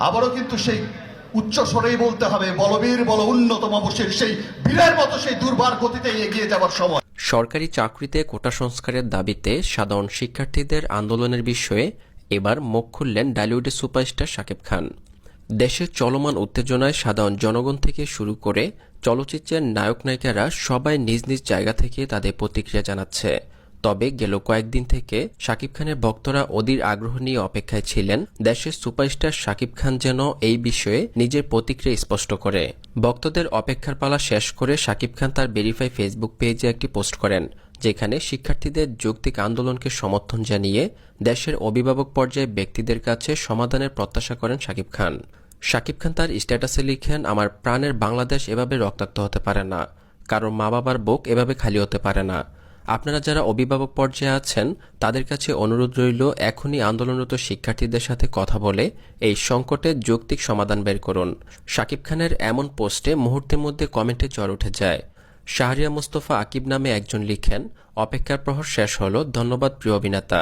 আবারও কিন্তু সেই উচ্চ স্বরেই বলতে হবে, বলবীর বল উন্নত মাবসের সেই বীরের মতো সেই দুর্বার গতিতে এগিয়ে যাওয়ার সময়। সরকারি চাকরিতে কোটা সংস্কারের দাবিতে সাধারণ শিক্ষার্থীদের আন্দোলনের বিষয়ে এবার মুখ খুললেন ঢালিউডের সুপারস্টার শাকিব খান। দেশের চলমান উত্তেজনায় সাধারণ জনগণ থেকে শুরু করে চলচ্চিত্রের নায়ক নায়িকারা সবাই নিজ নিজ জায়গা থেকে তাদের প্রতিক্রিয়া জানাচ্ছে। তবে গেল কয়েকদিন থেকে শাকিব খানের ভক্তরা অধীর আগ্রহ নিয়ে অপেক্ষায় ছিলেন দেশের সুপারস্টার শাকিব খান যেন এই বিষয়ে নিজের প্রতিক্রিয়া স্পষ্ট করে। ভক্তদের অপেক্ষার পালা শেষ করে শাকিব খান তার ভেরিফাই ফেসবুক পেজে একটি পোস্ট করেন, যেখানে শিক্ষার্থীদের যৌক্তিক আন্দোলনকে সমর্থন জানিয়ে দেশের অভিভাবক পর্যায়ে ব্যক্তিদের কাছে সমাধানের প্রত্যাশা করেন শাকিব খান। শাকিব খান তার স্ট্যাটাসে লিখেন, আমার প্রাণের বাংলাদেশ এভাবে রক্তাক্ত হতে পারে না, কারণ মা বাবার বুক এভাবে খালি হতে পারে না। আপনারা যারা অভিভাবক পর্যায়ে আছেন তাদের কাছে অনুরোধ রইল, এখনই আন্দোলনরত শিক্ষার্থীদের সাথে কথা বলে এই সংকটের যৌক্তিক সমাধান বের করুন। শাকিব খানের এমন পোস্টে মুহূর্তের মধ্যে কমেন্টে জ্বর উঠে যায়। শাহরিয়া মুস্তফা আকিব নামে একজন লিখেন, অপেক্ষার প্রহর শেষ হলো, ধন্যবাদ প্রিয় অভিনেতা।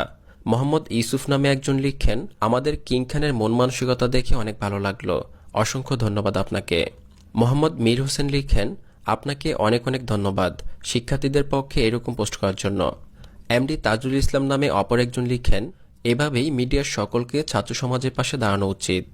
মোহাম্মদ ইউসুফ নামে একজন লিখেন, আমাদের কিং খানের মন মানসিকতা দেখে অনেক ভালো লাগলো, অসংখ্য ধন্যবাদ আপনাকে। মোহাম্মদ মীর হোসেন লিখেন, আপনাকে অনেক অনেক ধন্যবাদ শিক্ষার্থীদের পক্ষে এরকম পোস্ট করার জন্য। এমডি তাজুল ইসলাম নামে অপর একজন লিখেন, এভাবেই মিডিয়ার সকলকে ছাত্র সমাজের পাশে দাঁড়ানো উচিত।